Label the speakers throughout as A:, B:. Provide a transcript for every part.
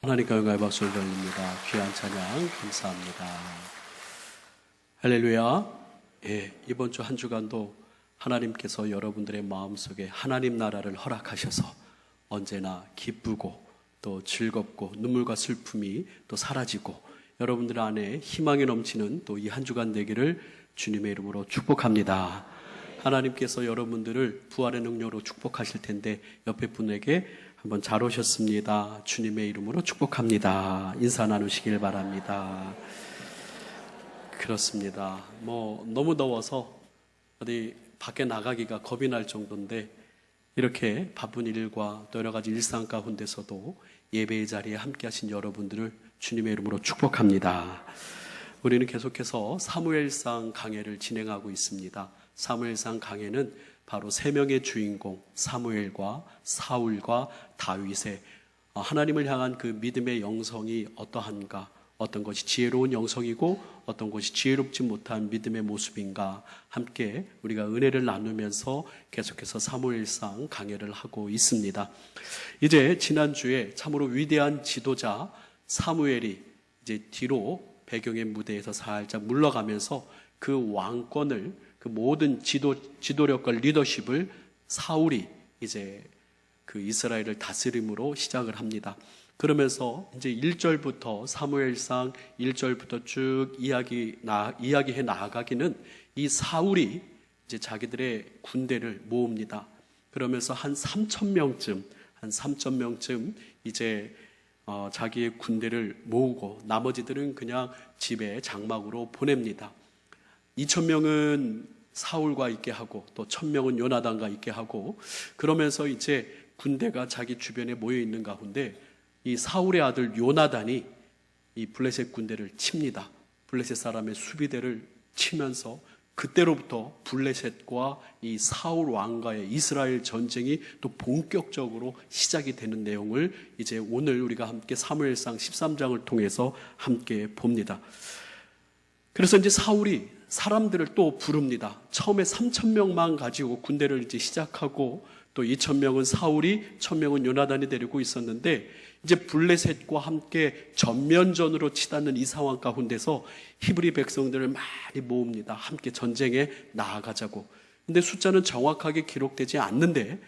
A: 하나님께 영광의 박수를 돌립니다. 귀한 찬양 감사합니다. 할렐루야. 이번 주 한 주간도 하나님께서 여러분들의 마음속에 하나님 나라를 허락하셔서 언제나 기쁘고 또 즐겁고 눈물과 슬픔이 또 사라지고 여러분들 안에 희망이 넘치는 또 이 한 주간 되기를 주님의 이름으로 축복합니다. 하나님께서 여러분들을 부활의 능력으로 축복하실 텐데 옆에 분에게 한번 잘 오셨습니다. 주님의 이름으로 축복합니다. 인사 나누시길 바랍니다. 그렇습니다. 너무 더워서 어디 밖에 나가기가 겁이 날 정도인데 이렇게 바쁜 일과 또 여러 가지 일상 가운데서도 예배의 자리에 함께 하신 여러분들을 주님의 이름으로 축복합니다. 우리는 계속해서 사무엘상 강해를 진행하고 있습니다. 사무엘상 강해는 바로 세 명의 주인공 사무엘과 사울과 다윗의 하나님을 향한 그 믿음의 영성이 어떠한가, 어떤 것이 지혜로운 영성이고 어떤 것이 지혜롭지 못한 믿음의 모습인가 함께 우리가 은혜를 나누면서 계속해서 사무엘상 강해를 하고 있습니다. 이제 지난주에 참으로 위대한 지도자 사무엘이 이제 뒤로 배경의 무대에서 살짝 물러가면서 그 왕권을 그 모든 지도력과 리더십을 사울이 이제 그 이스라엘을 다스림으로 시작을 합니다. 그러면서 이제 1절부터 사무엘상 1절부터 쭉 이야기해 나아가기는 이 사울이 이제 자기들의 군대를 모읍니다. 그러면서 한 3,000명쯤 이제 자기의 군대를 모으고 나머지들은 그냥 집에 장막으로 보냅니다. 2,000명은 사울과 있게 하고 또 1,000명은 요나단과 있게 하고 그러면서 이제 군대가 자기 주변에 모여 있는 가운데 이 사울의 아들 요나단이 이 블레셋 군대를 칩니다. 블레셋 사람의 수비대를 치면서 그때로부터 블레셋과 이 사울 왕과의 이스라엘 전쟁이 또 본격적으로 시작이 되는 내용을 이제 오늘 우리가 함께 사무엘상 13장을 통해서 함께 봅니다. 그래서 이제 사울이 사람들을 또 부릅니다. 처음에 3,000명만 가지고 군대를 이제 시작하고 또 2,000명은 사울이 1,000명은 요나단이 데리고 있었는데 이제 블레셋과 함께 전면전으로 치닫는 이 상황 가운데서 히브리 백성들을 많이 모읍니다. 함께 전쟁에 나아가자고. 근데 숫자는 정확하게 기록되지 않는데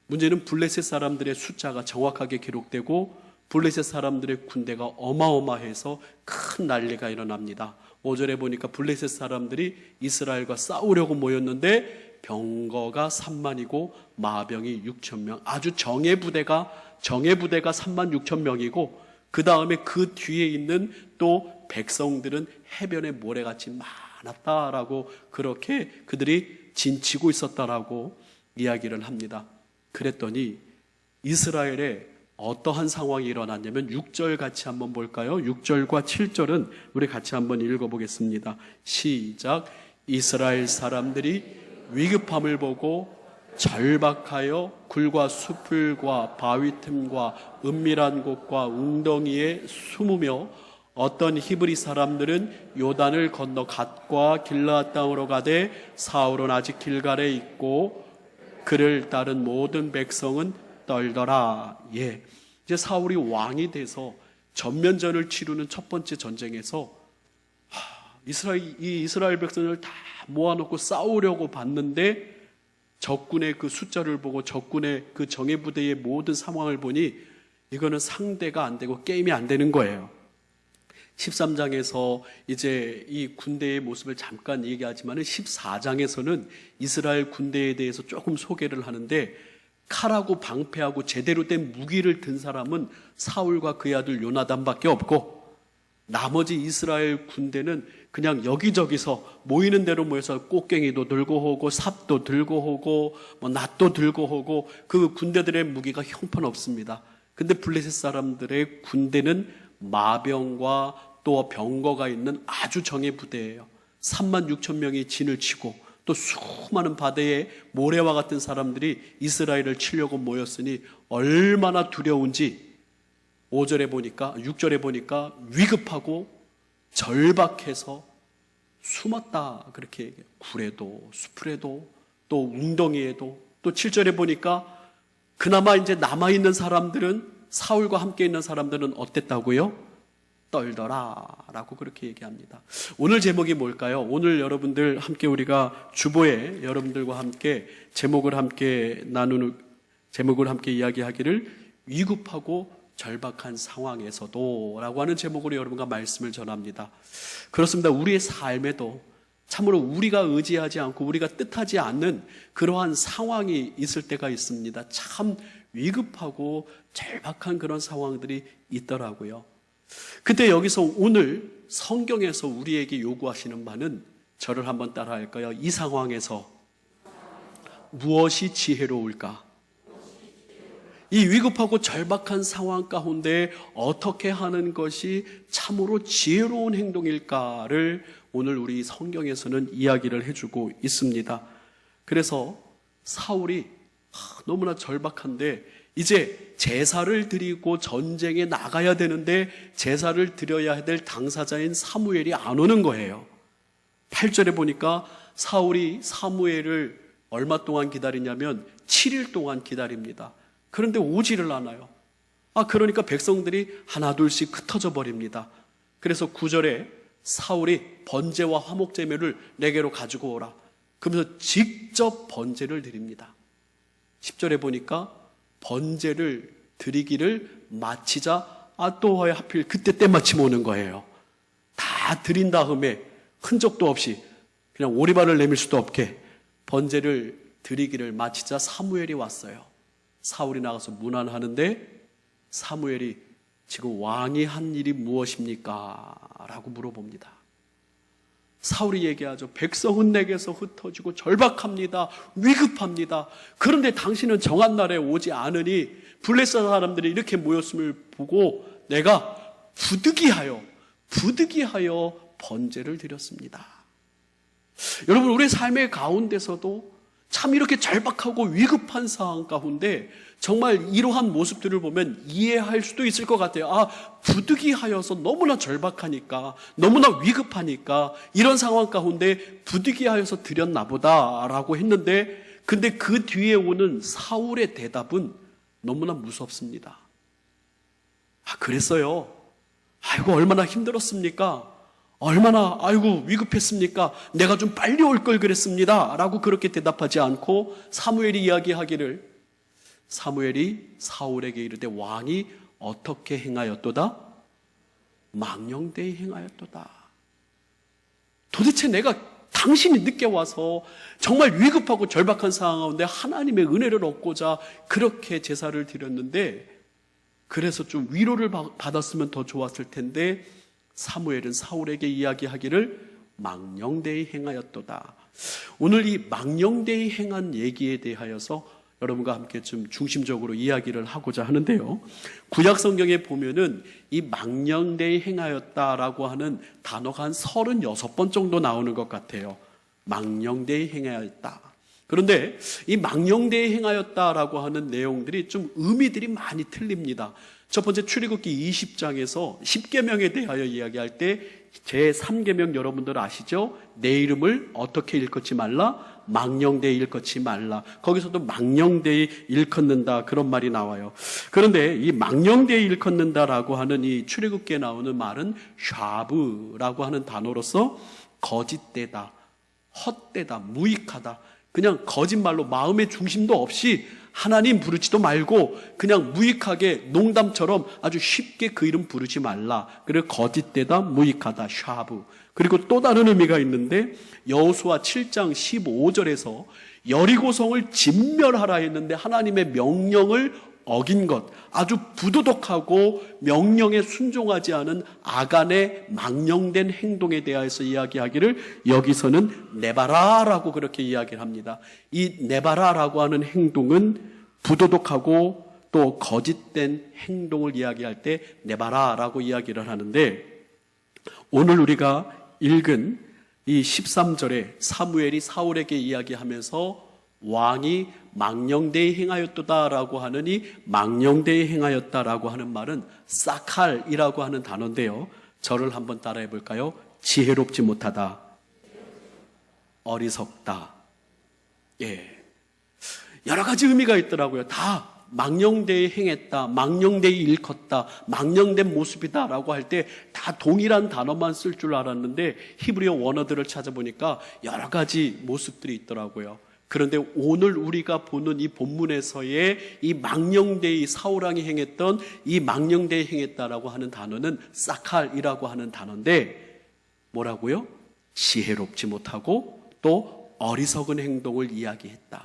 A: 문제는 블레셋 사람들의 숫자가 정확하게 기록되고 블레셋 사람들의 군대가 어마어마해서 큰 난리가 일어납니다. 5절에 보니까 블레셋 사람들이 이스라엘과 싸우려고 모였는데 병거가 3만이고 마병이 6,000명, 아주 정예 부대가 36,000명이고 그 다음에 그 뒤에 있는 또 백성들은 해변의 모래같이 많았다라고 그렇게 그들이 진치고 있었다라고 이야기를 합니다. 그랬더니 이스라엘에 어떠한 상황이 일어났냐면 6절 같이 한번 볼까요? 6절과 7절은 우리 같이 한번 읽어보겠습니다. 시작. 이스라엘 사람들이 위급함을 보고 절박하여 굴과 수풀과 바위 틈과 은밀한 곳과 웅덩이에 숨으며 어떤 히브리 사람들은 요단을 건너 갓과 길르앗 땅으로 가되 사울은 아직 길갈에 있고 그를 따른 모든 백성은 떨더라. 이제 사울이 왕이 돼서 전면전을 치르는 첫 번째 전쟁에서 이스라엘 백성을 다 모아놓고 싸우려고 봤는데 적군의 그 숫자를 보고 적군의 그 정예부대의 모든 상황을 보니 이거는 상대가 안 되고 게임이 안 되는 거예요. 13장에서 이제 이 군대의 모습을 잠깐 얘기하지만 14장에서는 이스라엘 군대에 대해서 조금 소개를 하는데 칼하고 방패하고 제대로 된 무기를 든 사람은 사울과 그의 아들 요나단밖에 없고 나머지 이스라엘 군대는 그냥 여기저기서 모이는 대로 모여서 꽃갱이도 들고 오고 삽도 들고 오고 낫도 들고 오고 그 군대들의 무기가 형편없습니다. 근데 블레셋 사람들의 군대는 마병과 또 병거가 있는 아주 정예 부대예요. 36,000명이 진을 치고 또 수많은 바다의 모래와 같은 사람들이 이스라엘을 치려고 모였으니 얼마나 두려운지 6절에 보니까 위급하고 절박해서 숨었다 그렇게 얘기해요. 굴에도 수풀에도 또 웅덩이에도 또 7절에 보니까 그나마 이제 남아있는 사람들은 사울과 함께 있는 사람들은 어땠다고요? 떨더라 라고 그렇게 얘기합니다. 오늘 제목이 뭘까요? 오늘 여러분들 함께 우리가 주보에 여러분들과 함께 제목을 함께 이야기하기를 위급하고 절박한 상황에서도 라고 하는 제목으로 여러분과 말씀을 전합니다. 그렇습니다. 우리의 삶에도 참으로 우리가 의지하지 않고 우리가 뜻하지 않는 그러한 상황이 있을 때가 있습니다. 참 위급하고 절박한 그런 상황들이 있더라고요. 그때 여기서 오늘 성경에서 우리에게 요구하시는 바는 저를 한번 따라 할까요? 이 상황에서 무엇이 지혜로울까? 이 위급하고 절박한 상황 가운데 어떻게 하는 것이 참으로 지혜로운 행동일까를 오늘 우리 성경에서는 이야기를 해주고 있습니다. 그래서 사울이 너무나 절박한데 이제 제사를 드리고 전쟁에 나가야 되는데 제사를 드려야 될 당사자인 사무엘이 안 오는 거예요. 8절에 보니까 사울이 사무엘을 얼마 동안 기다리냐면 7일 동안 기다립니다. 그런데 오지를 않아요. 그러니까 백성들이 하나 둘씩 흩어져 버립니다. 그래서 9절에 사울이 번제와 화목제물을 내게로 가지고 오라. 그러면서 직접 번제를 드립니다. 10절에 보니까 번제를 드리기를 마치자 또 하필 그때 때마침 오는 거예요. 다 드린 다음에 흔적도 없이 그냥 오리발을 내밀 수도 없게 번제를 드리기를 마치자 사무엘이 왔어요. 사울이 나가서 문안하는데 사무엘이 지금 왕이 한 일이 무엇입니까? 라고 물어봅니다. 사울이 얘기하죠. 백성은 내게서 흩어지고 절박합니다. 위급합니다. 그런데 당신은 정한 날에 오지 않으니 블레셋 사람들이 이렇게 모였음을 보고 내가 부득이하여 번제를 드렸습니다. 여러분, 우리의 삶의 가운데서도 참 이렇게 절박하고 위급한 상황 가운데 정말 이러한 모습들을 보면 이해할 수도 있을 것 같아요. 부득이하여서 너무나 절박하니까, 너무나 위급하니까 이런 상황 가운데 부득이하여서 드렸나 보다라고 했는데, 근데 그 뒤에 오는 사울의 대답은 너무나 무섭습니다. 그랬어요. 아이고 얼마나 힘들었습니까? 얼마나 위급했습니까? 내가 좀 빨리 올 걸 그랬습니다 라고 그렇게 대답하지 않고 사무엘이 이야기하기를, 사무엘이 사울에게 이르되 왕이 어떻게 행하였도다? 망령되이 행하였도다. 도대체 내가 당신이 늦게 와서 정말 위급하고 절박한 상황 가운데 하나님의 은혜를 얻고자 그렇게 제사를 드렸는데, 그래서 좀 위로를 받았으면 더 좋았을 텐데 사무엘은 사울에게 이야기하기를 망령되이 행하였도다. 오늘 이 망령되이 행한 얘기에 대하여서 여러분과 함께 좀 중심적으로 이야기를 하고자 하는데요. 구약 성경에 보면은 이 망령되이 행하였다라고 하는 단어가 한 36번 정도 나오는 것 같아요. 망령되이 행하였다. 그런데 이 망령되이 행하였다라고 하는 내용들이 좀 의미들이 많이 틀립니다. 첫 번째 출애굽기 20장에서 10계명에 대하여 이야기할 때 제3계명 여러분들 아시죠? 내 이름을 어떻게 일컫지 말라? 망령되이 일컫지 말라. 거기서도 망령되이 일컫는다 그런 말이 나와요. 그런데 이 망령되이 일컫는다라고 하는 이 출애굽기에 나오는 말은 샤브라고 하는 단어로서 거짓되다, 헛되다, 무익하다, 그냥 거짓말로 마음의 중심도 없이 하나님 부르지도 말고 그냥 무익하게 농담처럼 아주 쉽게 그 이름 부르지 말라. 그래 거짓되다, 무익하다, 샤브. 그리고 또 다른 의미가 있는데 여호수아 7장 15절에서 여리고성을 진멸하라 했는데 하나님의 명령을 어긴 것, 아주 부도덕하고 명령에 순종하지 않은 아간의 망령된 행동에 대해서 이야기하기를 여기서는 네바라라고 그렇게 이야기를 합니다. 이 네바라라고 하는 행동은 부도덕하고 또 거짓된 행동을 이야기할 때 네바라라고 이야기를 하는데, 오늘 우리가 읽은 이 13절에 사무엘이 사울에게 이야기하면서 왕이 망령되이 행하였도다라고 하는 이 망령되이 행하였다라고 하는 말은 사칼이라고 하는 단어인데요. 저를 한번 따라해 볼까요? 지혜롭지 못하다, 어리석다. 여러 가지 의미가 있더라고요. 다 망령되이 행했다, 망령되이 일컫다, 망령된 모습이다 라고 할 때 다 동일한 단어만 쓸 줄 알았는데 히브리어 원어들을 찾아보니까 여러 가지 모습들이 있더라고요. 그런데 오늘 우리가 보는 이 본문에서의 이 망령되이 사울왕이 행했던 이 망령되이 행했다라고 하는 단어는 사칼이라고 하는 단어인데 뭐라고요? 지혜롭지 못하고 또 어리석은 행동을 이야기했다.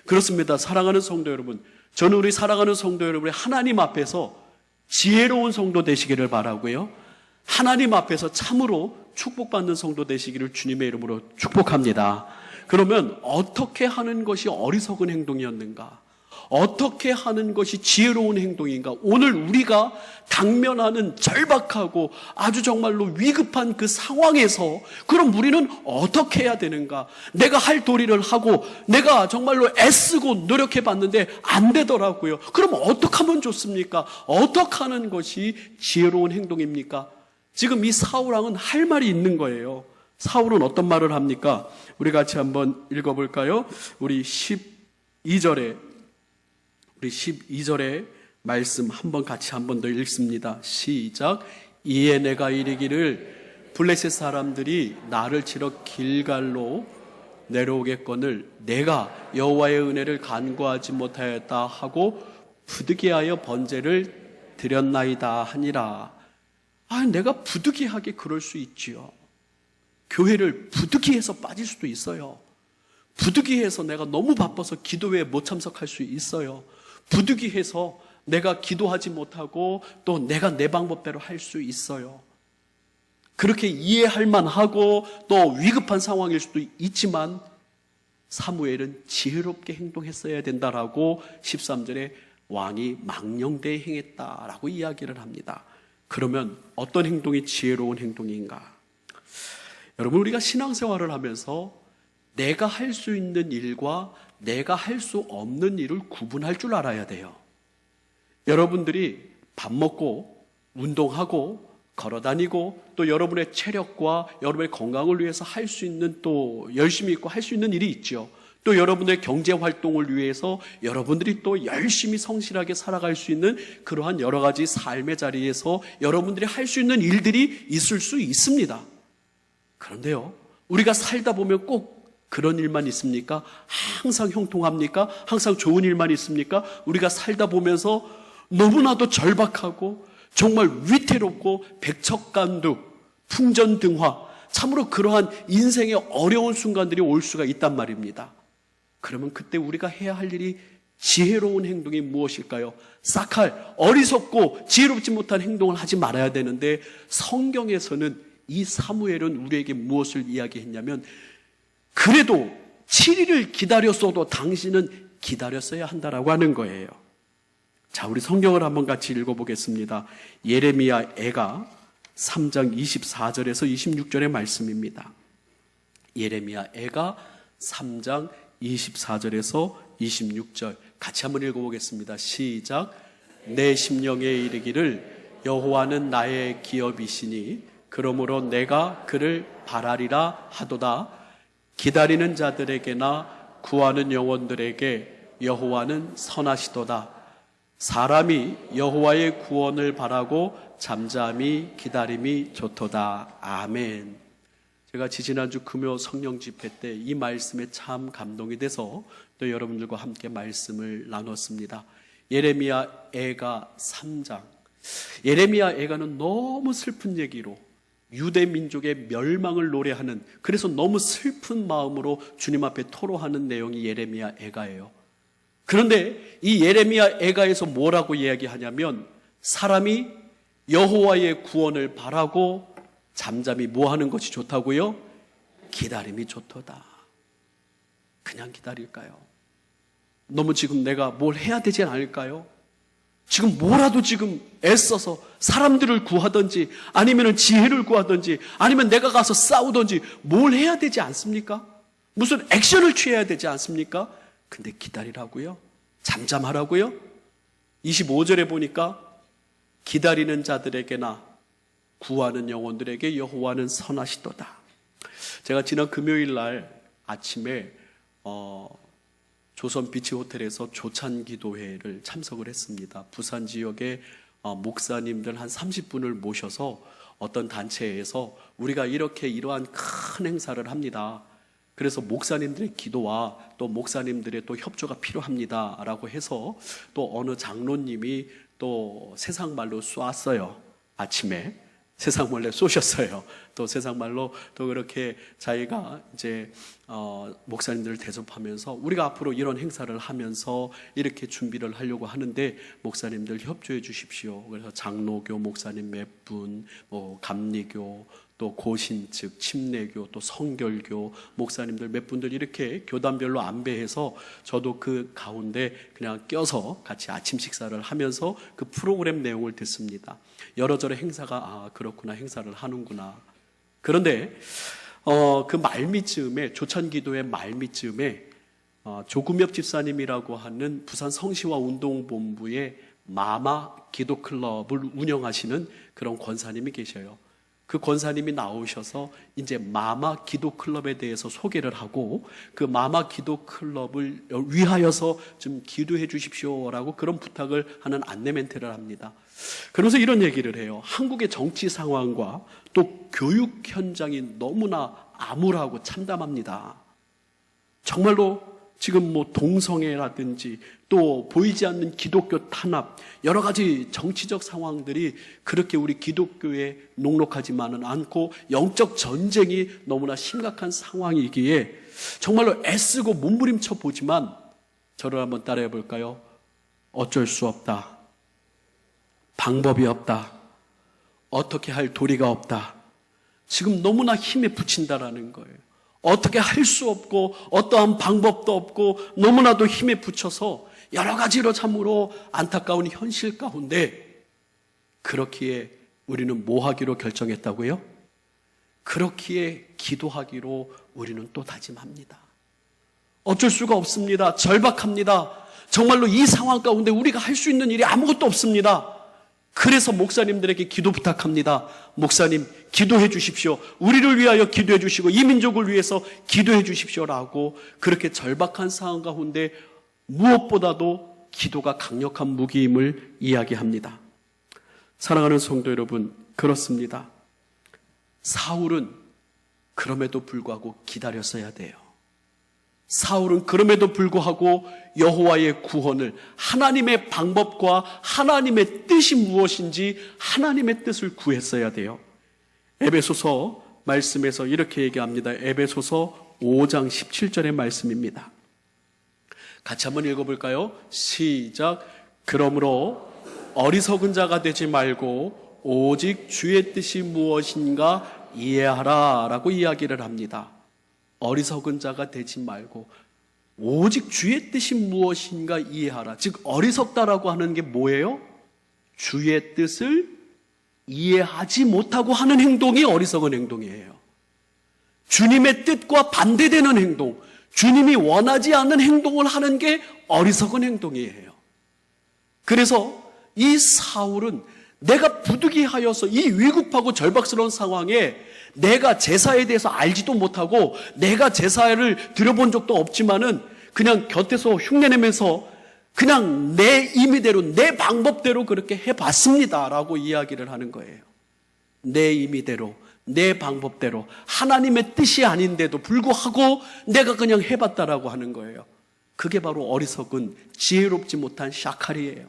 A: 그렇습니다. 사랑하는 성도 여러분, 저는 우리 사랑하는 성도 여러분이 하나님 앞에서 지혜로운 성도 되시기를 바라고요. 하나님 앞에서 참으로 축복받는 성도 되시기를 주님의 이름으로 축복합니다. 그러면 어떻게 하는 것이 어리석은 행동이었는가? 어떻게 하는 것이 지혜로운 행동인가? 오늘 우리가 당면하는 절박하고 아주 정말로 위급한 그 상황에서 그럼 우리는 어떻게 해야 되는가? 내가 할 도리를 하고 내가 정말로 애쓰고 노력해 봤는데 안 되더라고요. 그럼 어떻게 하면 좋습니까? 어떻게 하는 것이 지혜로운 행동입니까? 지금 이 사울왕은 할 말이 있는 거예요. 사울은 어떤 말을 합니까? 우리 같이 한번 읽어볼까요? 우리 12절에 말씀 한번 같이 한 번 더 읽습니다. 시작. 이에 내가 이르기를 블레셋 사람들이 나를 치러 길갈로 내려오겠거늘 내가 여호와의 은혜를 간구하지 못하였다 하고 부득이하여 번제를 드렸나이다 하니라. 내가 부득이하게 그럴 수 있지요. 교회를 부득이해서 빠질 수도 있어요. 부득이해서 내가 너무 바빠서 기도회에 못 참석할 수 있어요. 부득이해서 내가 기도하지 못하고 또 내가 내 방법대로 할 수 있어요. 그렇게 이해할 만하고 또 위급한 상황일 수도 있지만 사무엘은 지혜롭게 행동했어야 된다라고 13절에 왕이 망령되이 행했다라고 이야기를 합니다. 그러면 어떤 행동이 지혜로운 행동인가? 여러분, 우리가 신앙생활을 하면서 내가 할 수 있는 일과 내가 할 수 없는 일을 구분할 줄 알아야 돼요. 여러분들이 밥 먹고 운동하고 걸어다니고 또 여러분의 체력과 여러분의 건강을 위해서 할 수 있는 또 열심히 있고 할 수 있는 일이 있죠. 또 여러분의 경제활동을 위해서 여러분들이 또 열심히 성실하게 살아갈 수 있는 그러한 여러 가지 삶의 자리에서 여러분들이 할 수 있는 일들이 있을 수 있습니다. 그런데요, 우리가 살다 보면 꼭 그런 일만 있습니까? 항상 형통합니까? 항상 좋은 일만 있습니까? 우리가 살다 보면서 너무나도 절박하고 정말 위태롭고 백척간두, 풍전등화, 참으로 그러한 인생의 어려운 순간들이 올 수가 있단 말입니다. 그러면 그때 우리가 해야 할 일이 지혜로운 행동이 무엇일까요? 사칼, 어리석고 지혜롭지 못한 행동을 하지 말아야 되는데 성경에서는 이 사무엘은 우리에게 무엇을 이야기했냐면 그래도 7일을 기다렸어도 당신은 기다렸어야 한다라고 하는 거예요. 자, 우리 성경을 한번 같이 읽어보겠습니다. 예레미야 애가 3장 24절에서 26절의 말씀입니다. 예레미야 애가 3장 24절에서 26절 같이 한번 읽어보겠습니다. 시작. 내 심령에 이르기를 여호와는 나의 기업이시니 그러므로 내가 그를 바라리라 하도다. 기다리는 자들에게나 구하는 영혼들에게 여호와는 선하시도다. 사람이 여호와의 구원을 바라고 잠잠히 기다림이 좋도다. 아멘. 제가 지지난주 금요 성령 집회 때 이 말씀에 참 감동이 돼서 또 여러분들과 함께 말씀을 나눴습니다. 예레미야 애가 3장. 예레미야 애가는 너무 슬픈 얘기로 유대 민족의 멸망을 노래하는, 그래서 너무 슬픈 마음으로 주님 앞에 토로하는 내용이 예레미야 애가예요. 그런데 이 예레미야 애가에서 뭐라고 이야기하냐면 사람이 여호와의 구원을 바라고 잠잠히 뭐 하는 것이 좋다고요? 기다림이 좋도다. 그냥 기다릴까요? 너무 지금 내가 뭘 해야 되지 않을까요? 지금 뭐라도 지금 애써서 사람들을 구하든지 아니면 지혜를 구하든지 아니면 내가 가서 싸우든지 뭘 해야 되지 않습니까? 무슨 액션을 취해야 되지 않습니까? 근데 기다리라고요? 잠잠하라고요? 25절에 보니까 기다리는 자들에게나 구하는 영혼들에게 여호와는 선하시도다. 제가 지난 금요일 날 아침에 조선 비치 호텔에서 조찬 기도회를 참석을 했습니다. 부산 지역의 목사님들 한 30분을 모셔서 어떤 단체에서 우리가 이렇게 이러한 큰 행사를 합니다. 그래서 목사님들의 기도와 또 목사님들의 또 협조가 필요합니다 라고 해서 또 어느 장로님이 또 세상말로 쏘았어요. 아침에 세상말로 쏘셨어요. 또 세상말로 또 그렇게 자기가 이제 목사님들을 대접하면서 우리가 앞으로 이런 행사를 하면서 이렇게 준비를 하려고 하는데 목사님들 협조해 주십시오. 그래서 장로교 목사님 몇 분, 뭐 감리교, 또 고신측, 침례교, 또 성결교 목사님들 몇 분들 이렇게 교단별로 안배해서 저도 그 가운데 그냥 껴서 같이 아침 식사를 하면서 그 프로그램 내용을 듣습니다. 여러저러 행사가 그렇구나, 행사를 하는구나. 그런데 그 말미쯤에 조찬기도의 말미쯤에 조금엽 집사님이라고 하는 부산 성시와 운동본부의 마마 기도클럽을 운영하시는 그런 권사님이 계셔요. 그 권사님이 나오셔서 이제 마마 기도클럽에 대해서 소개를 하고 그 마마 기도클럽을 위하여서 좀 기도해 주십시오라고 그런 부탁을 하는 안내 멘트를 합니다. 그러면서 이런 얘기를 해요. 한국의 정치 상황과 또 교육 현장이 너무나 암울하고 참담합니다. 정말로 지금 뭐 동성애라든지 또 보이지 않는 기독교 탄압, 여러 가지 정치적 상황들이 그렇게 우리 기독교에 녹록하지만은 않고 영적 전쟁이 너무나 심각한 상황이기에 정말로 애쓰고 몸부림쳐 보지만 저를 한번 따라해 볼까요? 어쩔 수 없다. 방법이 없다. 어떻게 할 도리가 없다. 지금 너무나 힘에 부친다라는 거예요. 어떻게 할 수 없고 어떠한 방법도 없고 너무나도 힘에 부쳐서 여러 가지로 참으로 안타까운 현실 가운데 그렇기에 우리는 뭐 하기로 결정했다고요? 그렇기에 기도하기로 우리는 또 다짐합니다. 어쩔 수가 없습니다. 절박합니다. 정말로 이 상황 가운데 우리가 할 수 있는 일이 아무것도 없습니다. 그래서 목사님들에게 기도 부탁합니다. 목사님 기도해 주십시오. 우리를 위하여 기도해 주시고 이 민족을 위해서 기도해 주십시오라고 그렇게 절박한 상황 가운데 무엇보다도 기도가 강력한 무기임을 이야기합니다. 사랑하는 성도 여러분, 그렇습니다. 사울은 그럼에도 불구하고 기다렸어야 돼요. 사울은 그럼에도 불구하고 여호와의 구원을, 하나님의 방법과 하나님의 뜻이 무엇인지 하나님의 뜻을 구했어야 돼요. 에베소서 말씀에서 이렇게 얘기합니다. 에베소서 5장 17절의 말씀입니다. 같이 한번 읽어볼까요? 시작. 그러므로 어리석은 자가 되지 말고 오직 주의 뜻이 무엇인가 이해하라 라고 이야기를 합니다. 어리석은 자가 되지 말고 오직 주의 뜻이 무엇인가 이해하라. 즉 어리석다라고 하는 게 뭐예요? 주의 뜻을 이해하지 못하고 하는 행동이 어리석은 행동이에요. 주님의 뜻과 반대되는 행동, 주님이 원하지 않는 행동을 하는 게 어리석은 행동이에요. 그래서 이 사울은 내가 부득이하여서 이 위급하고 절박스러운 상황에 내가 제사에 대해서 알지도 못하고 내가 제사를 드려본 적도 없지만은 그냥 곁에서 흉내내면서 그냥 내 임의대로 내 방법대로 그렇게 해봤습니다 라고 이야기를 하는 거예요. 내 임의대로 내 방법대로 하나님의 뜻이 아닌데도 불구하고 내가 그냥 해봤다라고 하는 거예요. 그게 바로 어리석은 지혜롭지 못한 샤칼이에요.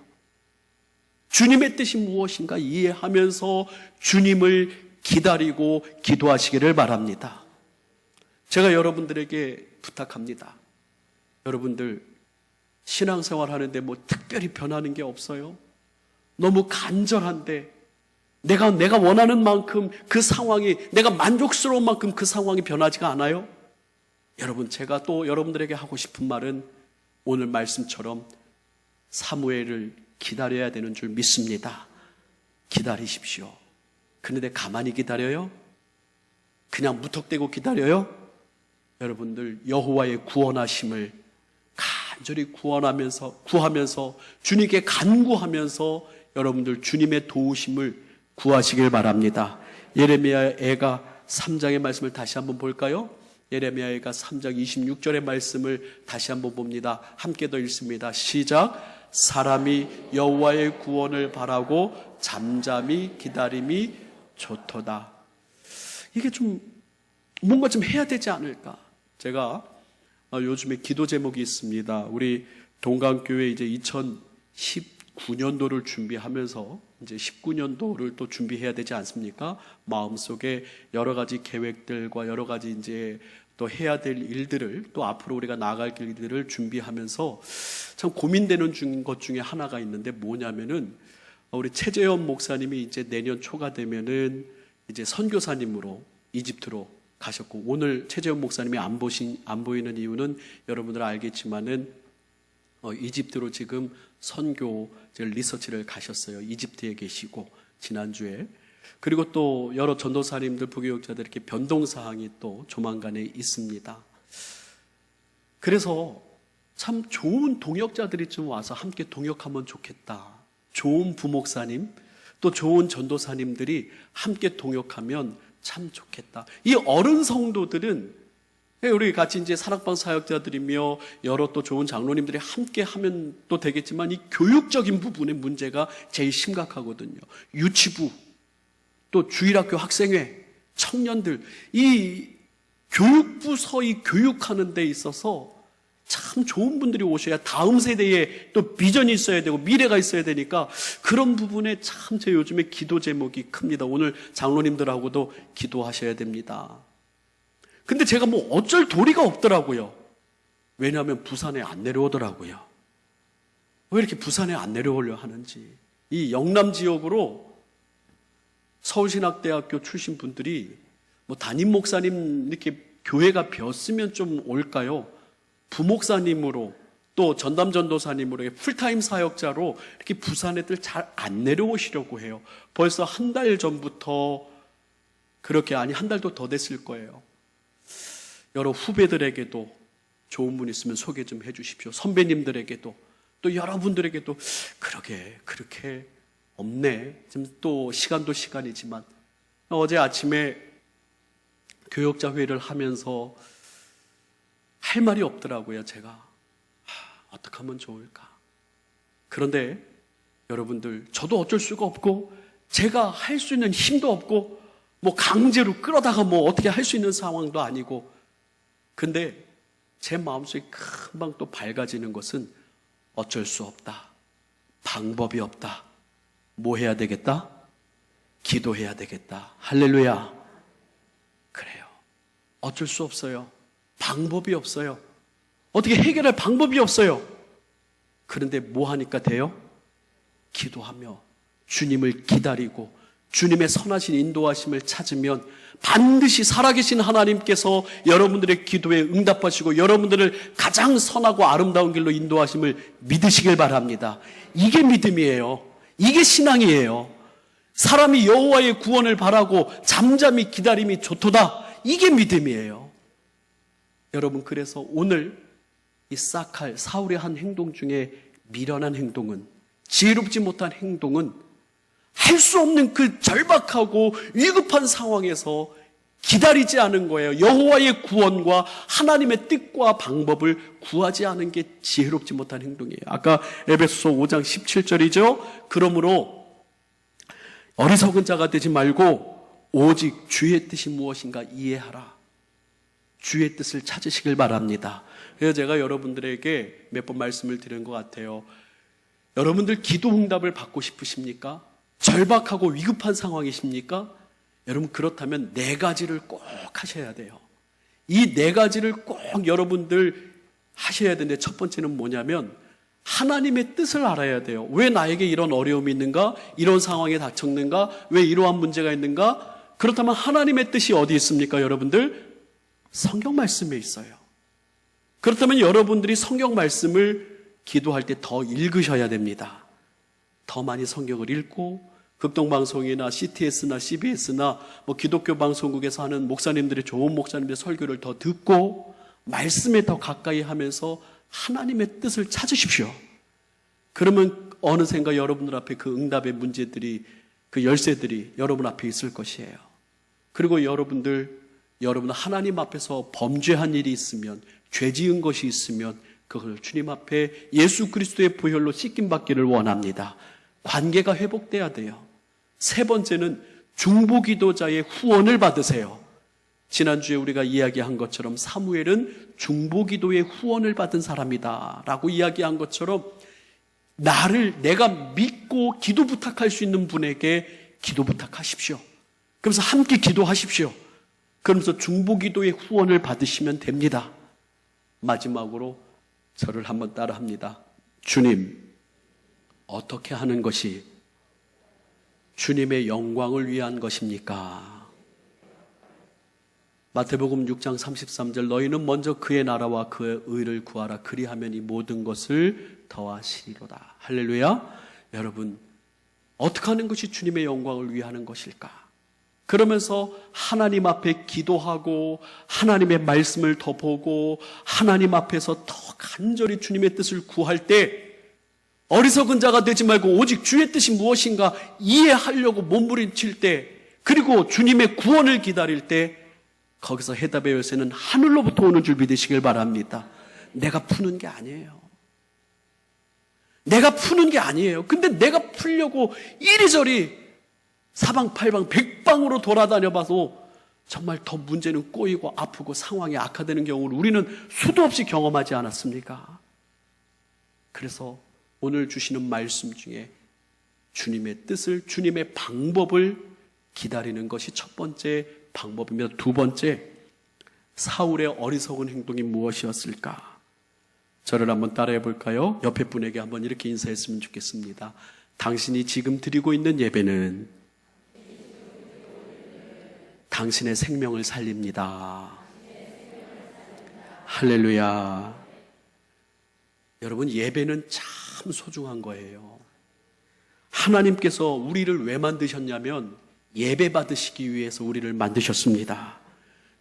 A: 주님의 뜻이 무엇인가 이해하면서 주님을 기다리고 기도하시기를 바랍니다. 제가 여러분들에게 부탁합니다. 여러분들 신앙생활 하는데 뭐 특별히 변하는 게 없어요? 너무 간절한데 내가 원하는 만큼 그 상황이, 내가 만족스러운 만큼 그 상황이 변하지가 않아요? 여러분, 제가 또 여러분들에게 하고 싶은 말은 오늘 말씀처럼 사무엘을 기다려야 되는 줄 믿습니다. 기다리십시오. 그런데 가만히 기다려요? 그냥 무턱대고 기다려요? 여러분들 여호와의 구원하심을 간절히 구하면서 주님께 간구하면서 여러분들 주님의 도우심을 구하시길 바랍니다. 예레미야 애가 3장의 말씀을 다시 한번 볼까요? 예레미야가 3장 26절의 말씀을 다시 한번 봅니다. 함께 더 읽습니다. 시작. 사람이 여호와의 구원을 바라고 잠잠히 기다림이 좋도다. 이게 좀 뭔가 좀 해야 되지 않을까? 제가 요즘에 기도 제목이 있습니다. 우리 동강교회 이제 2019년도를 준비하면서 이제 19년도를 또 준비해야 되지 않습니까? 마음속에 여러 가지 계획들과 여러 가지 이제 또 해야 될 일들을, 또 앞으로 우리가 나아갈 길들을 준비하면서 참 고민되는 것 중에 하나가 있는데 뭐냐면은, 우리 최재현 목사님이 이제 내년 초가 되면은 이제 선교사님으로 이집트로 가셨고, 오늘 최재현 목사님이 안 보이는 이유는 여러분들 알겠지만은 이집트로 지금 선교 리서치를 가셨어요. 이집트에 계시고 지난주에. 그리고 또 여러 전도사님들, 부교육자들 이렇게 변동사항이 또 조만간에 있습니다. 그래서 참 좋은 동역자들이 좀 와서 함께 동역하면 좋겠다. 좋은 부목사님, 또 좋은 전도사님들이 함께 동역하면 참 좋겠다. 이 어른 성도들은 우리 같이 이제 사랑방 사역자들이며 여러 또 좋은 장로님들이 함께 하면 또 되겠지만, 이 교육적인 부분의 문제가 제일 심각하거든요. 유치부, 또 주일학교 학생회, 청년들, 이 교육부서의 교육하는 데 있어서 참 좋은 분들이 오셔야 다음 세대에 또 비전이 있어야 되고 미래가 있어야 되니까, 그런 부분에 참 제 요즘에 기도 제목이 큽니다. 오늘 장로님들하고도 기도하셔야 됩니다. 근데 제가 뭐 어쩔 도리가 없더라고요. 왜냐하면 부산에 안 내려오더라고요. 왜 이렇게 부산에 안 내려오려 하는지. 이 영남 지역으로 서울신학대학교 출신 분들이 뭐 담임 목사님 이렇게 교회가 비었으면 좀 올까요? 부목사님으로, 또 전담 전도사님으로 풀타임 사역자로 이렇게 부산 애들 잘 안 내려오시려고 해요. 벌써 한 달 전부터 그렇게, 아니 한 달도 더 됐을 거예요. 여러 후배들에게도 좋은 분 있으면 소개 좀 해주십시오. 선배님들에게도, 또 여러분들에게도. 그렇게 없네. 지금 또 시간도 시간이지만, 어제 아침에 교역자 회의를 하면서 할 말이 없더라고요. 제가 어떻게 하면 좋을까. 그런데 여러분들, 저도 어쩔 수가 없고 제가 할 수 있는 힘도 없고 뭐 강제로 끌어다가 뭐 어떻게 할 수 있는 상황도 아니고, 근데 제 마음속에 금방 또 밝아지는 것은 어쩔 수 없다. 방법이 없다. 뭐 해야 되겠다? 기도해야 되겠다. 할렐루야. 그래요. 어쩔 수 없어요. 방법이 없어요. 어떻게 해결할 방법이 없어요. 그런데 뭐 하니까 돼요? 기도하며 주님을 기다리고 주님의 선하신 인도하심을 찾으면 반드시 살아계신 하나님께서 여러분들의 기도에 응답하시고 여러분들을 가장 선하고 아름다운 길로 인도하심을 믿으시길 바랍니다. 이게 믿음이에요. 이게 신앙이에요. 사람이 여호와의 구원을 바라고 잠잠히 기다림이 좋도다. 이게 믿음이에요. 여러분, 그래서 오늘 이 사울의 한 행동 중에 미련한 행동은, 지혜롭지 못한 행동은 할 수 없는 그 절박하고 위급한 상황에서 기다리지 않은 거예요. 여호와의 구원과 하나님의 뜻과 방법을 구하지 않은 게 지혜롭지 못한 행동이에요. 아까 에베소서 5장 17절이죠. 그러므로 어리석은 자가 되지 말고 오직 주의 뜻이 무엇인가 이해하라. 주의 뜻을 찾으시길 바랍니다. 그래서 제가 여러분들에게 몇 번 말씀을 드린 것 같아요. 여러분들 기도 응답을 받고 싶으십니까? 절박하고 위급한 상황이십니까? 여러분, 그렇다면 네 가지를 꼭 하셔야 돼요. 이 네 가지를 꼭 여러분들 하셔야 되는데, 첫 번째는 뭐냐면 하나님의 뜻을 알아야 돼요. 왜 나에게 이런 어려움이 있는가? 이런 상황에 닥쳤는가? 왜 이러한 문제가 있는가? 그렇다면 하나님의 뜻이 어디 있습니까, 여러분들? 성경 말씀에 있어요. 그렇다면 여러분들이 성경 말씀을 기도할 때 더 읽으셔야 됩니다. 더 많이 성경을 읽고, 극동방송이나 CTS나 CBS나 뭐 기독교 방송국에서 하는 목사님들의, 좋은 목사님들의 설교를 더 듣고 말씀에 더 가까이 하면서 하나님의 뜻을 찾으십시오. 그러면 어느샌가 여러분들 앞에 그 응답의 문제들이, 그 열쇠들이 여러분 앞에 있을 것이에요. 그리고 여러분들, 여러분 하나님 앞에서 범죄한 일이 있으면, 죄 지은 것이 있으면 그걸 주님 앞에 예수 그리스도의 보혈로 씻김받기를 원합니다. 관계가 회복돼야 돼요. 세 번째는 중보기도자의 후원을 받으세요. 지난주에 우리가 이야기한 것처럼 사무엘은 중보기도의 후원을 받은 사람이다 라고 이야기한 것처럼 내가 믿고 기도 부탁할 수 있는 분에게 기도 부탁하십시오. 그러면서 함께 기도하십시오. 그러면서 중보기도의 후원을 받으시면 됩니다. 마지막으로 저를 한번 따라합니다. 주님, 어떻게 하는 것이 주님의 영광을 위한 것입니까? 마태복음 6장 33절, 너희는 먼저 그의 나라와 그의 의를 구하라. 그리하면 이 모든 것을 더하시리로다. 할렐루야. 여러분, 어떻게 하는 것이 주님의 영광을 위하는 것일까? 그러면서 하나님 앞에 기도하고 하나님의 말씀을 더 보고 하나님 앞에서 더 간절히 주님의 뜻을 구할 때 어리석은 자가 되지 말고 오직 주의 뜻이 무엇인가 이해하려고 몸부림칠 때, 그리고 주님의 구원을 기다릴 때 거기서 해답의 열쇠는 하늘로부터 오는 줄 믿으시길 바랍니다. 내가 푸는 게 아니에요. 내가 푸는 게 아니에요. 근데 내가 풀려고 이리저리 사방팔방 백방으로 돌아다녀 봐도 정말 더 문제는 꼬이고 아프고 상황이 악화되는 경우를 우리는 수도 없이 경험하지 않았습니까? 그래서 오늘 주시는 말씀 중에 주님의 뜻을, 주님의 방법을 기다리는 것이 첫 번째 방법입니다. 두 번째, 사울의 어리석은 행동이 무엇이었을까? 저를 한번 따라해 볼까요? 옆에 분에게 한번 이렇게 인사했으면 좋겠습니다. 당신이 지금 드리고 있는 예배는 당신의 생명을 살립니다. 할렐루야. 여러분, 예배는 참 소중한 거예요. 하나님께서 우리를 왜 만드셨냐면 예배 받으시기 위해서 우리를 만드셨습니다.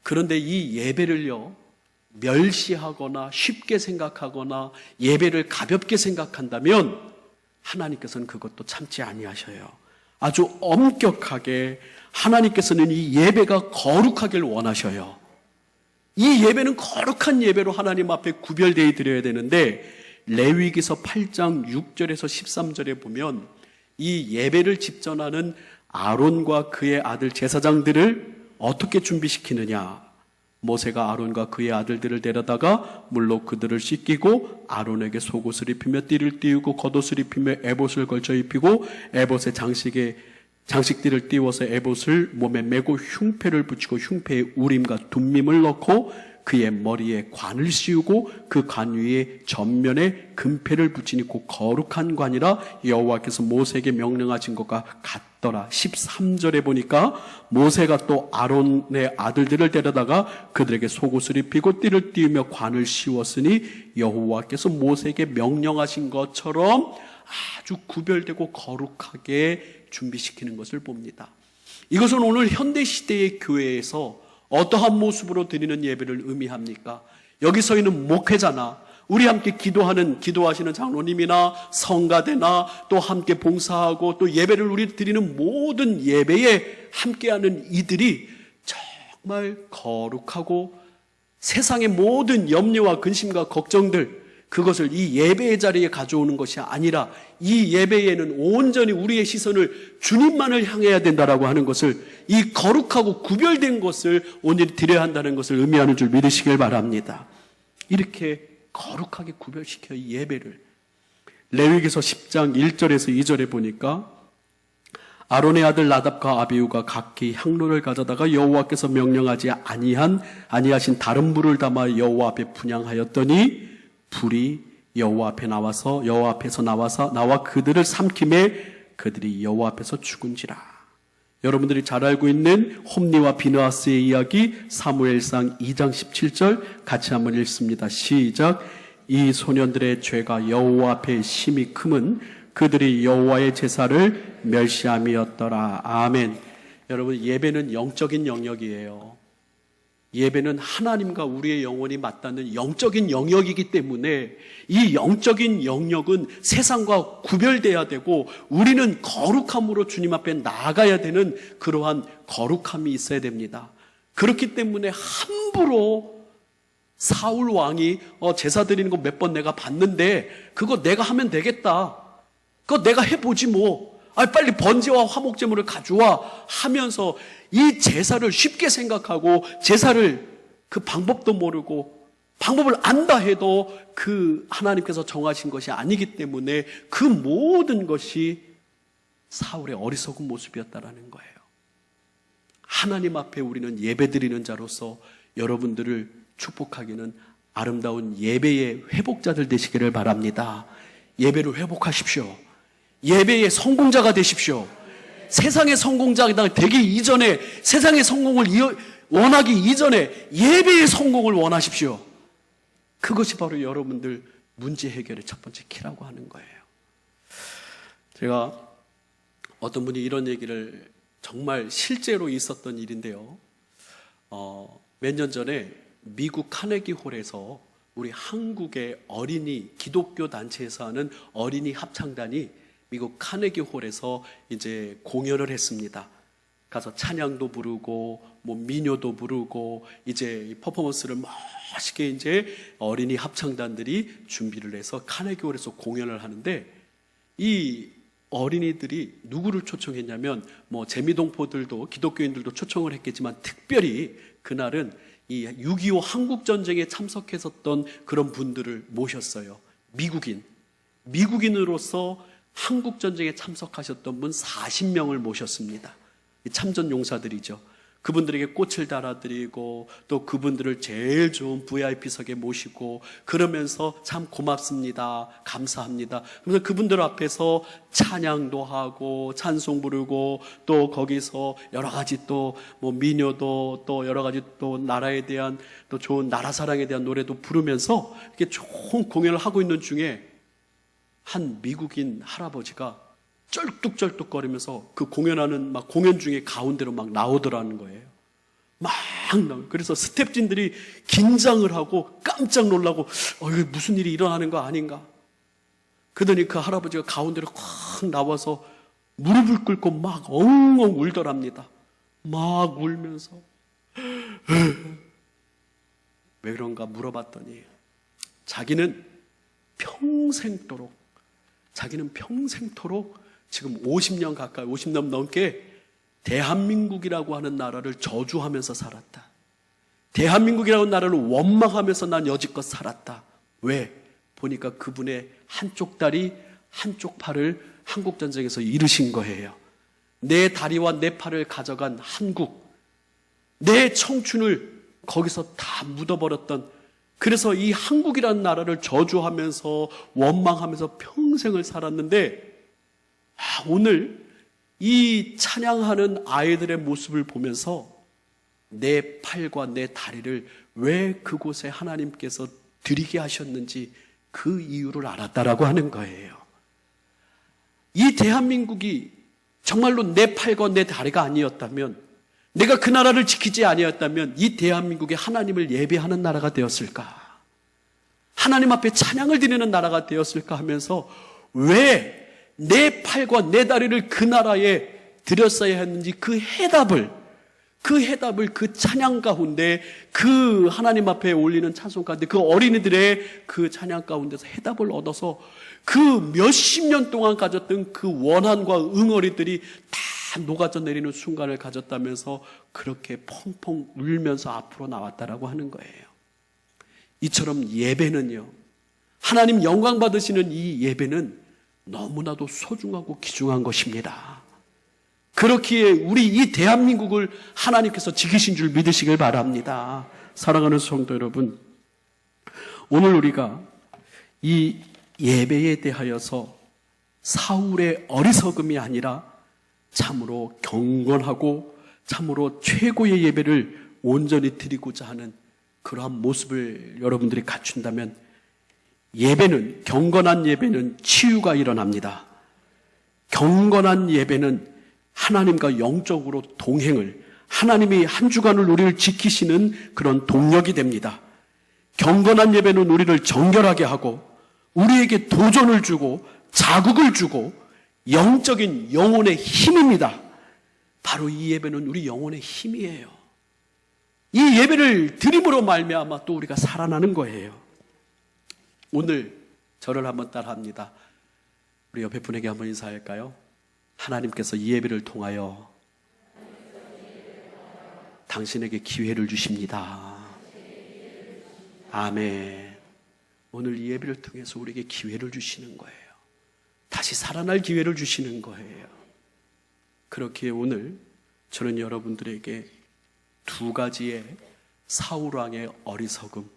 A: 그런데 이 예배를요, 멸시하거나 쉽게 생각하거나 예배를 가볍게 생각한다면 하나님께서는 그것도 참지 아니하셔요. 아주 엄격하게 하나님께서는 이 예배가 거룩하길 원하셔요. 이 예배는 거룩한 예배로 하나님 앞에 구별되어 드려야 되는데, 레위기서 8장 6절에서 13절에 보면 이 예배를 집전하는 아론과 그의 아들 제사장들을 어떻게 준비시키느냐. 모세가 아론과 그의 아들들을 데려다가 물로 그들을 씻기고 아론에게 속옷을 입히며 띠를 띄우고 겉옷을 입히며 에봇을 걸쳐 입히고 에봇의 장식띠를 띄워서 에봇을 몸에 메고 흉패를 붙이고 흉패에 우림과 둠밈을 넣고 그의 머리에 관을 씌우고 그 관 위에 전면에 금패를 붙이니 곧 거룩한 관이라 여호와께서 모세에게 명령하신 것과 같더라. 13절에 보니까 모세가 또 아론의 아들들을 데려다가 그들에게 속옷을 입히고 띠를 띄우며 관을 씌웠으니 여호와께서 모세에게 명령하신 것처럼 아주 구별되고 거룩하게 준비시키는 것을 봅니다. 이것은 오늘 현대시대의 교회에서 어떠한 모습으로 드리는 예배를 의미합니까? 여기 서 있는 목회자나 우리 함께 기도하시는 장로님이나 성가대나 또 함께 봉사하고 또 예배를 우리 드리는 모든 예배에 함께하는 이들이 정말 거룩하고 세상의 모든 염려와 근심과 걱정들, 그것을 이 예배의 자리에 가져오는 것이 아니라 이 예배에는 온전히 우리의 시선을 주님만을 향해야 된다라고 하는 것을, 이 거룩하고 구별된 것을 오늘 드려야 한다는 것을 의미하는 줄 믿으시길 바랍니다. 이렇게 거룩하게 구별시켜 이 예배를. 레위기서 10장 1절에서 2절에 보니까 아론의 아들 나답과 아비후가 각기 향로를 가져다가 여호와께서 명령하지 아니하신 다른 불을 담아 여호와 앞에 분향하였더니 불이 여호와 앞에서 나와 그들을 삼킴에 그들이 여호와 앞에서 죽은지라. 여러분들이 잘 알고 있는 홈리와 비느하스의 이야기 사무엘상 2장 17절 같이 한번 읽습니다. 시작. 이 소년들의 죄가 여호와 앞에 심히 크면 그들이 여호와의 제사를 멸시함이었더라. 아멘. 여러분, 예배는 영적인 영역이에요. 예배는 하나님과 우리의 영혼이 맞닿는 영적인 영역이기 때문에 이 영적인 영역은 세상과 구별돼야 되고 우리는 거룩함으로 주님 앞에 나아가야 되는 그러한 거룩함이 있어야 됩니다. 그렇기 때문에 함부로 사울 왕이 제사 드리는 거 몇 번 내가 봤는데 그거 내가 하면 되겠다. 그거 내가 해보지 뭐. 빨리 번제와 화목제물을 가져와 하면서 이 제사를 쉽게 생각하고 제사를 그 방법도 모르고 방법을 안다 해도 그 하나님께서 정하신 것이 아니기 때문에 그 모든 것이 사울의 어리석은 모습이었다라는 거예요. 하나님 앞에 우리는 예배드리는 자로서 여러분들을 축복하기는 아름다운 예배의 회복자들 되시기를 바랍니다. 예배를 회복하십시오. 예배의 성공자가 되십시오. 세상의 성공자가 되기 이전에, 세상의 성공을 원하기 이전에 예배의 성공을 원하십시오. 그것이 바로 여러분들 문제 해결의 첫 번째 키라고 하는 거예요. 제가 어떤 분이 이런 얘기를, 정말 실제로 있었던 일인데요. 몇 년 전에 미국 카네기 홀에서 우리 한국의 어린이 기독교 단체에서 하는 어린이 합창단이 미국 카네기 홀에서 이제 공연을 했습니다. 가서 찬양도 부르고 뭐 민요도 부르고 이제 퍼포먼스를 멋있게 이제 어린이 합창단들이 준비를 해서 카네기 홀에서 공연을 하는데, 이 어린이들이 누구를 초청했냐면 뭐 재미동포들도 기독교인들도 초청을 했겠지만 특별히 그날은 이 6.25 한국전쟁에 참석했었던 그런 분들을 모셨어요. 미국인으로서 한국전쟁에 참석하셨던 분 40명을 모셨습니다. 참전 용사들이죠. 그분들에게 꽃을 달아드리고 또 그분들을 제일 좋은 VIP석에 모시고 그러면서 참 고맙습니다, 감사합니다. 그래서 그분들 앞에서 찬양도 하고 찬송 부르고 또 거기서 여러 가지 또 뭐 민요도 또 여러 가지 또 나라에 대한 또 좋은 나라 사랑에 대한 노래도 부르면서 이렇게 좋은 공연을 하고 있는 중에 한 미국인 할아버지가 쩔뚝쩔뚝거리면서 그 공연하는 막 공연 중에 가운데로 막 나오더라는 거예요. 그래서 스태프진들이 긴장을 하고 깜짝 놀라고 이거 무슨 일이 일어나는 거 아닌가? 그러더니 그 할아버지가 가운데로 확 나와서 무릎을 꿇고 막 엉엉 울더랍니다. 막 울면서 왜 그런가 물어봤더니 자기는 평생토록 지금 50년 가까이 50년 넘게 대한민국이라고 하는 나라를 저주하면서 살았다. 대한민국이라고 하는 나라를 원망하면서 난 여지껏 살았다. 왜? 보니까 그분의 한쪽 다리 한쪽 팔을 한국전쟁에서 잃으신 거예요. 내 다리와 내 팔을 가져간 한국, 내 청춘을 거기서 다 묻어버렸던, 그래서 이 한국이라는 나라를 저주하면서 원망하면서 평생을 살았는데 오늘 이 찬양하는 아이들의 모습을 보면서 내 팔과 내 다리를 왜 그곳에 하나님께서 드리게 하셨는지 그 이유를 알았다라고 하는 거예요. 이 대한민국이 정말로 내 팔과 내 다리가 아니었다면, 내가 그 나라를 지키지 아니었다면 이 대한민국이 하나님을 예배하는 나라가 되었을까? 하나님 앞에 찬양을 드리는 나라가 되었을까 하면서 왜 내 팔과 내 다리를 그 나라에 드렸어야 했는지 그 해답을 그 찬양 가운데, 그 하나님 앞에 올리는 찬송 가운데, 그 어린이들의 그 찬양 가운데서 해답을 얻어서 그 몇십 년 동안 가졌던 그 원한과 응어리들이 다 녹아져 내리는 순간을 가졌다면서 그렇게 펑펑 울면서 앞으로 나왔다라고 하는 거예요. 이처럼 예배는요, 하나님 영광 받으시는 이 예배는 너무나도 소중하고 귀중한 것입니다. 그렇기에 우리 이 대한민국을 하나님께서 지키신 줄 믿으시길 바랍니다. 사랑하는 성도 여러분, 오늘 우리가 이 예배에 대하여서 사울의 어리석음이 아니라 참으로 경건하고 참으로 최고의 예배를 온전히 드리고자 하는 그러한 모습을 여러분들이 갖춘다면, 예배는, 경건한 예배는 치유가 일어납니다. 경건한 예배는 하나님과 영적으로 동행을, 하나님이 한 주간을 우리를 지키시는 그런 동력이 됩니다. 경건한 예배는 우리를 정결하게 하고 우리에게 도전을 주고 자극을 주고 영적인 영혼의 힘입니다. 바로 이 예배는 우리 영혼의 힘이에요. 이 예배를 드림으로 말미암아 또 우리가 살아나는 거예요. 오늘 저를 한번 따라합니다. 우리 옆에 분에게 한번 인사할까요? 하나님께서 이 예배를 통하여 당신에게 기회를 주십니다. 아멘. 오늘 이 예배를 통해서 우리에게 기회를 주시는 거예요. 다시 살아날 기회를 주시는 거예요. 그렇기에 오늘 저는 여러분들에게 두 가지의 사울왕의 어리석음,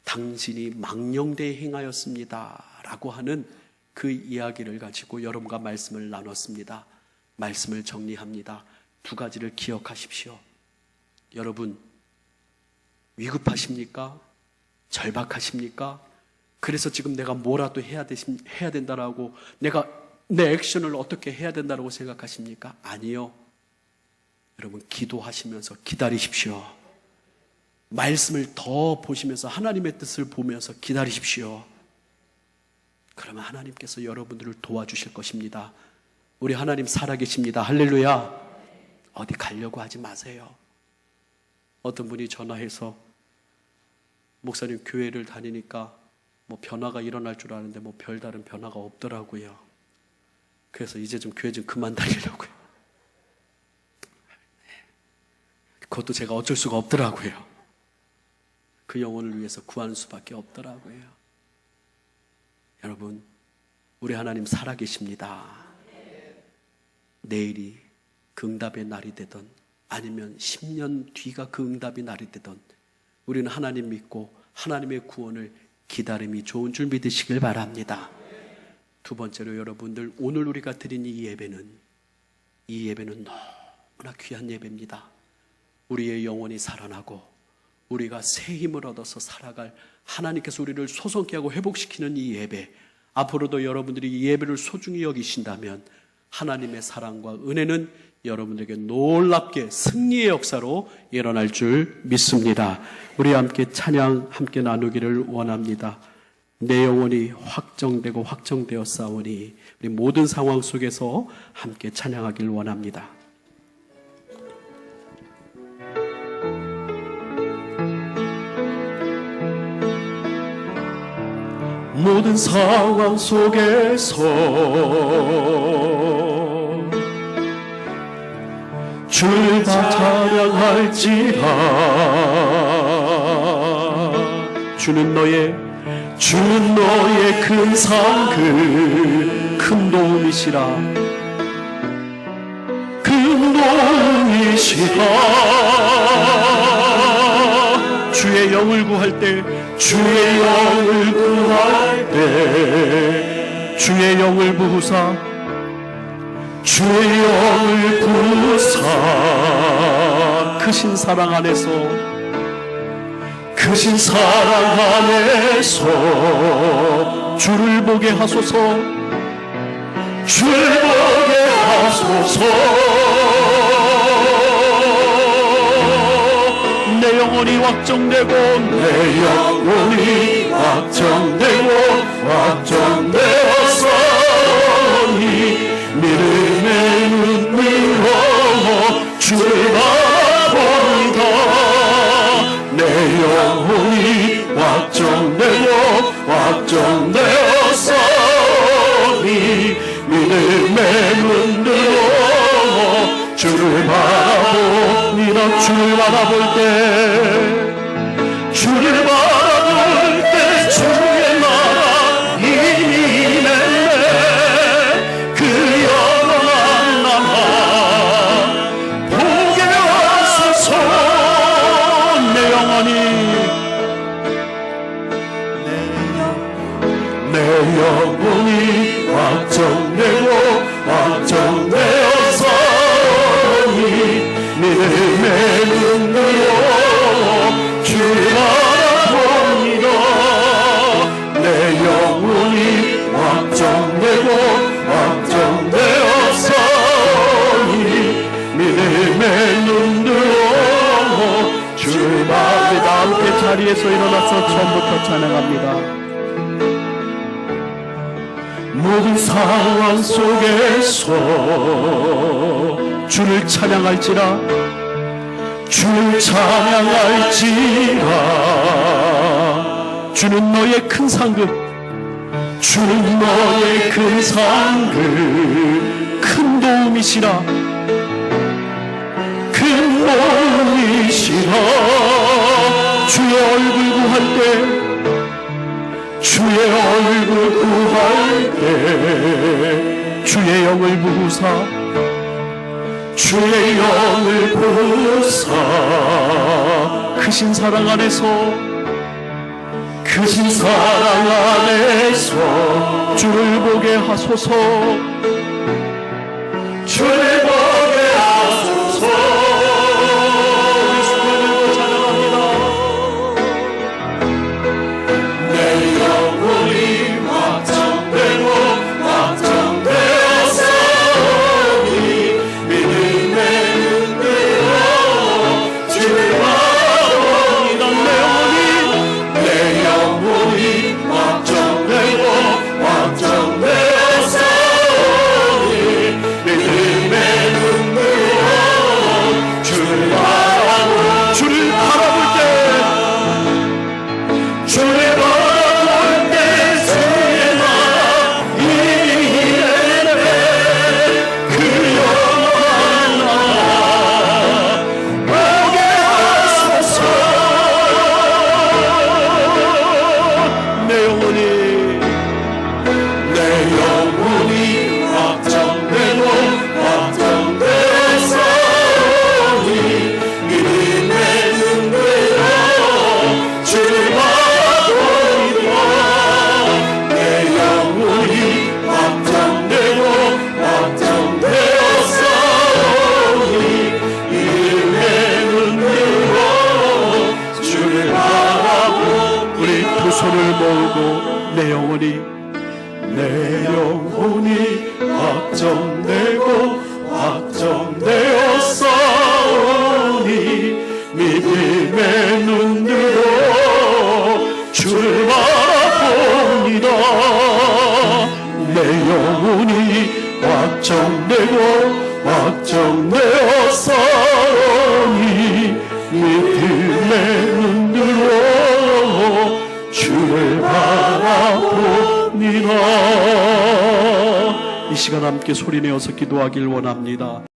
A: 당신이 망령되이 행하였습니다 라고 하는 그 이야기를 가지고 여러분과 말씀을 나눴습니다. 말씀을 정리합니다. 두 가지를 기억하십시오. 여러분, 위급하십니까? 절박하십니까? 그래서 지금 내가 뭐라도 해야 된다라고, 내가 내 액션을 어떻게 해야 된다고 생각하십니까? 아니요. 여러분, 기도하시면서 기다리십시오. 말씀을 더 보시면서 하나님의 뜻을 보면서 기다리십시오. 그러면 하나님께서 여러분들을 도와주실 것입니다. 우리 하나님 살아계십니다. 할렐루야. 어디 가려고 하지 마세요. 어떤 분이 전화해서 목사님 교회를 다니니까 뭐 변화가 일어날 줄 아는데 뭐 별다른 변화가 없더라고요. 그래서 이제 좀 교회 좀 그만 다니려고요. 그것도 제가 어쩔 수가 없더라고요. 그 영혼을 위해서 구하는 수밖에 없더라고요. 여러분, 우리 하나님 살아계십니다. 내일이 그 응답의 날이 되던 아니면 10년 뒤가 그 응답의 날이 되던 우리는 하나님 믿고 하나님의 구원을 기다림이 좋은 줄 믿으시길 바랍니다. 두 번째로 여러분들, 오늘 우리가 드린 이 예배는 너무나 귀한 예배입니다. 우리의 영혼이 살아나고 우리가 새 힘을 얻어서 살아갈, 하나님께서 우리를 소성케 하고 회복시키는 이 예배, 앞으로도 여러분들이 이 예배를 소중히 여기신다면 하나님의 사랑과 은혜는 여러분들에게 놀랍게 승리의 역사로 일어날 줄 믿습니다. 우리 함께 찬양 함께 나누기를 원합니다. 내 영혼이 확정되고 확정되었사오니, 우리 모든 상황 속에서 함께 찬양하길 원합니다. 모든 상황 속에서 주를 찬양할지라. 주는 너의 큰 상, 큰 도움이시라. 큰 도움이시라. 주의 영을 구할 때, 주의 영을 구할 때, 주의 영을 부으사, 주의 영을 부으사, 크신 사랑 안에서, 크신 사랑 안에서 주를 보게 하소서, 주를 보게 하소서. 내 영혼이 확정되고, 내 영혼이 확정되고 확정되었사오니, 믿음의 눈으로 주를 바라본다. 내 영혼이 확정되고 확정되었사오니, 믿음의 눈으로 주를 바라보니라. 주를 바라볼 때, 주를 바라볼 때 주의 나라 이미 임했네. 그 영원한 나라 보게 하소서. 내 영혼이 확정되고 확정되었사오니, 믿음의 눈으로 주를 바라봅니다. 내 영혼이 확정되고 확정되었사오니, 믿음의 눈으로 주를 바라봅니다. 함께 자리에서 일어나서 처음부터 찬양합니다. 모든 상황 속에서 주를 찬양할지라. 주를 찬양할지라. 주는 너의 큰 상급, 주는 너의 큰 상급, 큰 도움이시라, 큰 도움이시라. 주의 얼굴 구할 때, 주의 얼굴 구할 때, 주의 영을 부으사, 주의 영을 부으사, 크신 사랑 안에서, 크신 사랑 안에서 주를 보게 하소서. 주를 보게 하소서. 우리 손을 들고 찬양합니다. 내 영혼이 확정되고 확정되었사오니 믿음의 눈으로 주를 바라보니 내 영혼이 확정되고 확정되었사오니 믿음의 눈으로 주를 바라볼 때, 주를 바라볼 때 주의 나라 이르네. 그 영원한 나라 보게 하소서. 내 영혼이 확정되고 확정되었사오니 믿음의 눈으로 주를 바라보리라. 내 영혼이 확정되고 확정되었사오니 믿음의 눈으로 주를 바라보. 우리 두 손을 모으고 내 영혼이 확정되고 확정되었사오니 믿음의 눈으로 주를 바라봅니다. 내 영혼이 확정되고 확정되었사오니 믿음의 눈으로 주를 바라봅니다. 이 시간 함께 소리내어서 기도하길 원합니다.